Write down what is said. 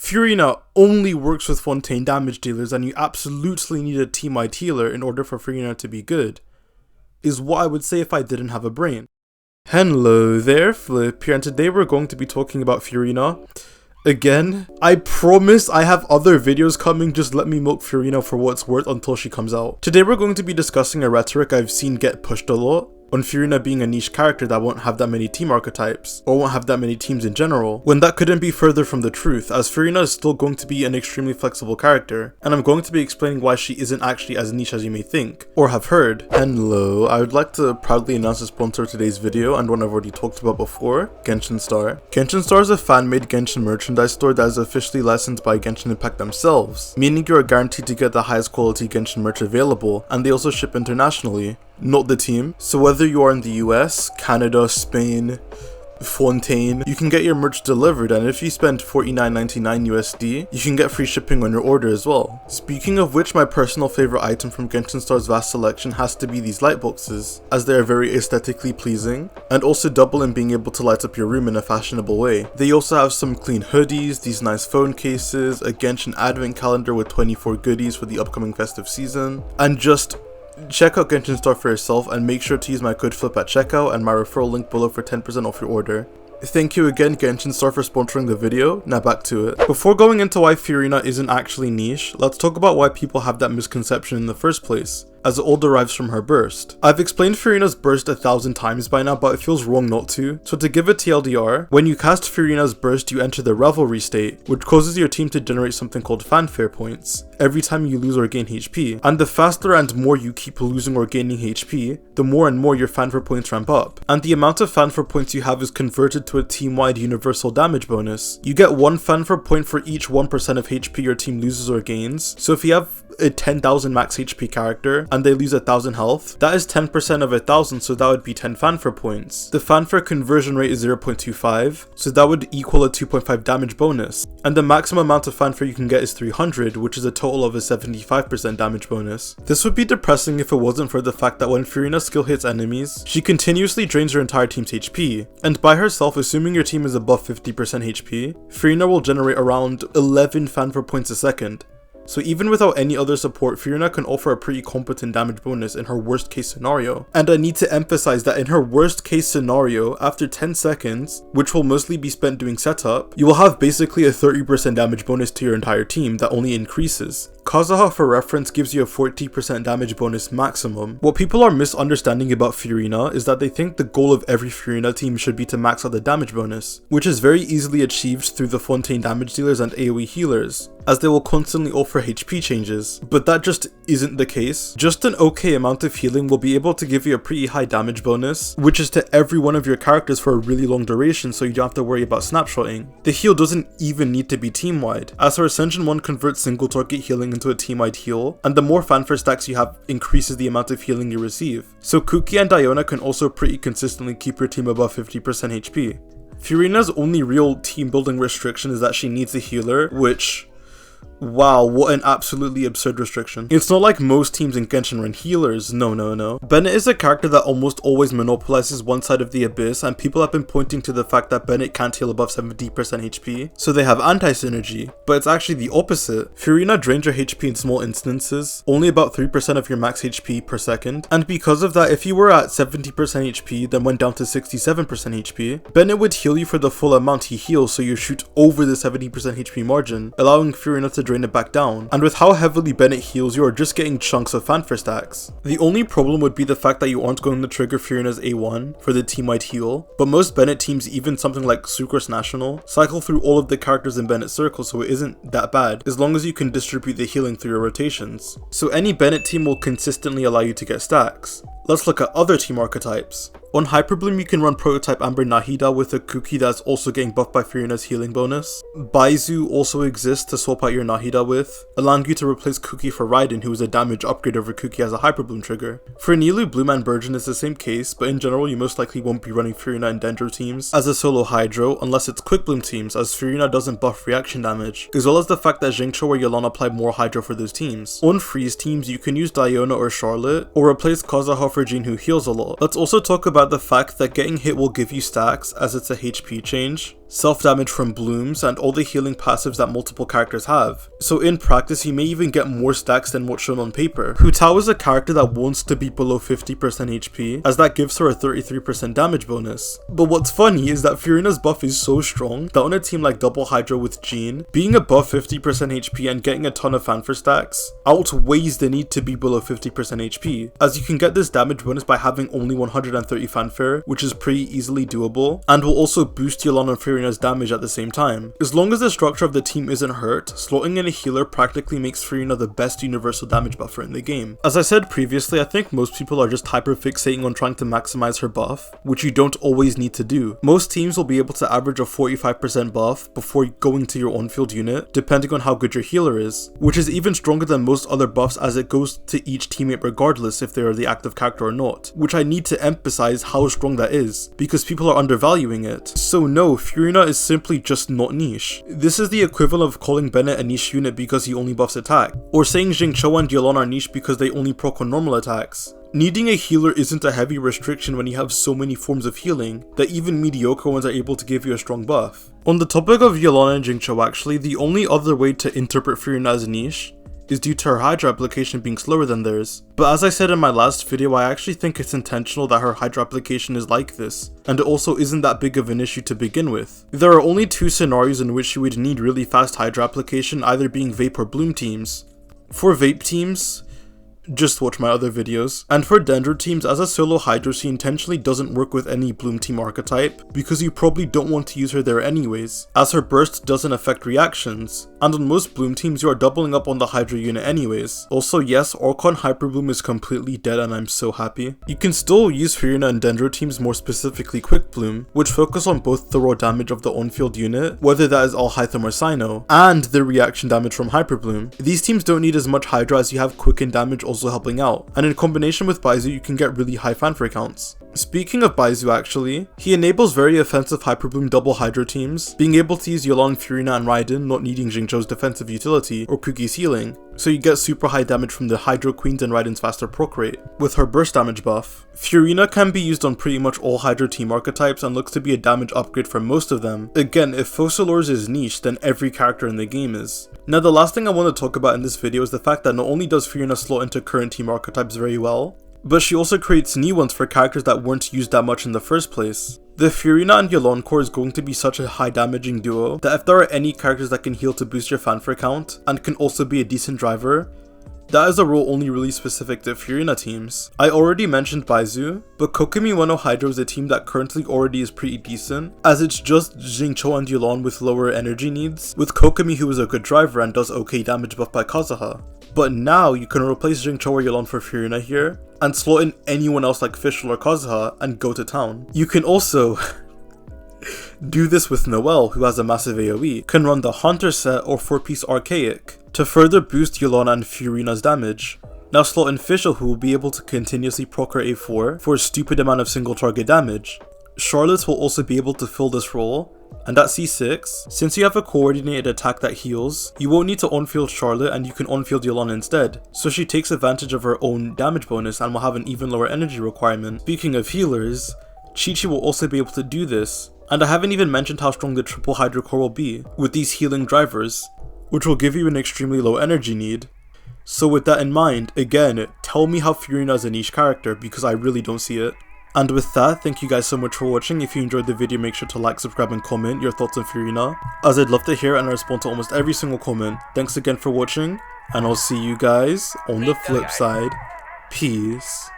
Furina only works with Fontaine damage dealers and you absolutely need a team-wide healer in order for Furina to be good, is what I would say if I didn't have a brain. Hello there, Flip here, and today we're going to be talking about Furina. Again, I promise I have other videos coming, just let me milk Furina for what it's worth until she comes out. Today we're going to be discussing a rhetoric I've seen get pushed a lot on Furina being a niche character that won't have that many team archetypes, or won't have that many teams in general, when that couldn't be further from the truth, as Furina is still going to be an extremely flexible character, and I'm going to be explaining why she isn't actually as niche as you may think, or have heard. Hello, I would like to proudly announce the sponsor of today's video, and one I've already talked about before, Genshin Star. Genshin Star is a fan-made Genshin merchandise store that is officially licensed by Genshin Impact themselves, meaning you are guaranteed to get the highest quality Genshin merch available, and they also ship internationally. Not the team. So whether you are in the US, Canada, Spain, Fontaine, you can get your merch delivered, and if you spend $49.99 USD, you can get free shipping on your order as well. Speaking of which, my personal favorite item from Genshin Star's vast selection has to be these light boxes, as they are very aesthetically pleasing, and also double in being able to light up your room in a fashionable way. They also have some clean hoodies, these nice phone cases, a Genshin advent calendar with 24 goodies for the upcoming festive season, and just check out Genshin Star for yourself, and make sure to use my code FLIP at checkout and my referral link below for 10% off your order. Thank you again Genshin Star for sponsoring the video. Now back to it. Before going into why Furina isn't actually niche, let's talk about why people have that misconception in the first place, as it all derives from her burst. I've explained Furina's burst 1,000 times by now, but it feels wrong not to. So to give a TLDR, when you cast Furina's burst, you enter the Revelry state, which causes your team to generate something called fanfare points every time you lose or gain HP. And the faster and more you keep losing or gaining HP, the more and more your fanfare points ramp up. And the amount of fanfare points you have is converted to a team-wide universal damage bonus. You get 1 fanfare point for each 1% of HP your team loses or gains. So if you have a 10,000 max HP character and they lose 1,000 health, that is 10% of 1,000, so that would be 10 fanfare points. The fanfare conversion rate is 0.25, so that would equal a 2.5 damage bonus. And the maximum amount of fanfare you can get is 300, which is a total of a 75% damage bonus. This would be depressing if it wasn't for the fact that when Furina's skill hits enemies, she continuously drains her entire team's HP. And by herself, assuming your team is above 50% HP, Furina will generate around 11 fanfare points a second. So even without any other support, Furina can offer a pretty competent damage bonus in her worst case scenario. And I need to emphasize that in her worst case scenario, after 10 seconds, which will mostly be spent doing setup, you will have basically a 30% damage bonus to your entire team that only increases. Kazuha, for reference, gives you a 40% damage bonus maximum. What people are misunderstanding about Furina is that they think the goal of every Furina team should be to max out the damage bonus, which is very easily achieved through the Fontaine damage dealers and AoE healers, as they will constantly offer HP changes. But that just isn't the case. Just an okay amount of healing will be able to give you a pretty high damage bonus, which is to every one of your characters for a really long duration, so you don't have to worry about snapshotting. The heal doesn't even need to be team-wide, as her Ascension 1 converts single target healing into a team-wide heal, and the more fanfare stacks you have increases the amount of healing you receive. So Kuki and Diona can also pretty consistently keep your team above 50% HP. Furina's only real team building restriction is that she needs a healer, which, wow, what an absolutely absurd restriction. It's not like most teams in Genshin run healers, no. Bennett is a character that almost always monopolizes one side of the abyss, and people have been pointing to the fact that Bennett can't heal above 70% HP, so they have anti-synergy, but it's actually the opposite. Furina drains your HP in small instances, only about 3% of your max HP per second, and because of that, if you were at 70% HP then went down to 67% HP, Bennett would heal you for the full amount he heals, so you shoot over the 70% HP margin, allowing Furina to drain it back down. And with how heavily Bennett heals, you are just getting chunks of fanfare stacks. The only problem would be the fact that you aren't going to trigger Furina's A1 for the team-wide heal, but most Bennett teams, even something like Sucrose National, cycle through all of the characters in Bennett's circle, so it isn't that bad, as long as you can distribute the healing through your rotations. So any Bennett team will consistently allow you to get stacks. Let's look at other team archetypes. On Hyperbloom, you can run Prototype Amber Nahida with a Kuki that's also getting buffed by Furina's healing bonus. Baizu also exists to swap out your Nahida with, allowing you to replace Kuki for Raiden, who is a damage upgrade over Kuki as a Hyperbloom trigger. For Nilu, Bloom and Burgeon is the same case, but in general you most likely won't be running Furina and Dendro teams as a solo Hydro, unless it's Quick Bloom teams, as Furina doesn't buff reaction damage, as well as the fact that Xingqiu or Yelan apply more Hydro for those teams. On Freeze teams, you can use Diona or Charlotte, or replace Kazuha for Jean, who heals a lot. Let's also talk about the fact that getting hit will give you stacks, as it's a HP change. self-damage from blooms, and all the healing passives that multiple characters have. So in practice, you may even get more stacks than what's shown on paper. Hu Tao is a character that wants to be below 50% HP, as that gives her a 33% damage bonus. But what's funny is that Furina's buff is so strong that on a team like Double Hydra with Jean, being above 50% HP and getting a ton of fanfare stacks outweighs the need to be below 50% HP, as you can get this damage bonus by having only 130 fanfare, which is pretty easily doable, and will also boost Yelan and Furina's damage at the same time. As long as the structure of the team isn't hurt, slotting in a healer practically makes Furina the best universal damage buffer in the game. As I said previously, I think most people are just hyperfixating on trying to maximize her buff, which you don't always need to do. Most teams will be able to average a 45% buff before going to your on-field unit, depending on how good your healer is, which is even stronger than most other buffs as it goes to each teammate regardless if they are the active character or not, which I need to emphasize how strong that is, because people are undervaluing it. So no, Furina is simply just not niche. This is the equivalent of calling Bennett a niche unit because he only buffs attack, or saying Xingqiu and Yelan are niche because they only proc on normal attacks. Needing a healer isn't a heavy restriction when you have so many forms of healing that even mediocre ones are able to give you a strong buff. On the topic of Yelan and Xingqiu actually, the only other way to interpret Furina as niche is due to her Hydra application being slower than theirs. But as I said in my last video, I actually think it's intentional that her Hydra application is like this, and it also isn't that big of an issue to begin with. There are only two scenarios in which you would need really fast Hydra application, either being Vape or Bloom teams. For Vape teams, just watch my other videos. And for Dendro teams, as a solo Hydro, she intentionally doesn't work with any Bloom team archetype, because you probably don't want to use her there anyways, as her burst doesn't affect reactions, and on most Bloom teams you are doubling up on the Hydra unit anyways. Also yes, Orcon Hyper Bloom is completely dead and I'm so happy. You can still use Furina and Dendro teams, more specifically Quick Bloom, which focus on both the raw damage of the on-field unit, whether that is all Hytham or Cyno, and the reaction damage from Hyper Bloom. These teams don't need as much Hydra as you have Quicken damage also helping out, and in combination with Baizu you can get really high fanfare counts. Speaking of Baizu actually, he enables very offensive Hyperbloom double Hydro teams, being able to use Yelan, Furina and Raiden, not needing Xingqiu's defensive utility or Kuki's healing, so you get super high damage from the Hydro Queens and Raiden's faster proc rate, with her burst damage buff. Furina can be used on pretty much all Hydro team archetypes and looks to be a damage upgrade for most of them. Again, if Focalors is niche, then every character in the game is. Now the last thing I want to talk about in this video is the fact that not only does Furina slot into current team archetypes very well, but she also creates new ones for characters that weren't used that much in the first place. The Furina and Yelan core is going to be such a high damaging duo that if there are any characters that can heal to boost your fanfare count, and can also be a decent driver, that is a role only really specific to Furina teams. I already mentioned Baizu, but Kokomi Wano Hydro is a team that currently already is pretty decent, as it's just Xingqiu and Yelan with lower energy needs, with Kokomi who is a good driver and does okay damage buff by Kazuha. But now you can replace Xingqiu or Yelan for Furina here, and slot in anyone else like Fischl or Kazuha and go to town. You can also do this with Noelle, who has a massive AoE, can run the Haunter set or 4-piece Archaic to further boost Yelan and Furina's damage. Now slot in Fischl, who will be able to continuously proc her A4 for a stupid amount of single target damage. Charlotte will also be able to fill this role, and at C6, since you have a coordinated attack that heals, you won't need to on-field Charlotte and you can on-field Yelan instead, so she takes advantage of her own damage bonus and will have an even lower energy requirement. Speaking of healers, Chi-Chi will also be able to do this, and I haven't even mentioned how strong the triple Hydro core will be with these healing drivers, which will give you an extremely low energy need. So with that in mind, again, tell me how Furina is a niche character, because I really don't see it. And with that, thank you guys so much for watching. If you enjoyed the video, make sure to like, subscribe and comment your thoughts on Furina, as I'd love to hear and respond to almost every single comment. Thanks again for watching, and I'll see you guys on the flip side. Peace.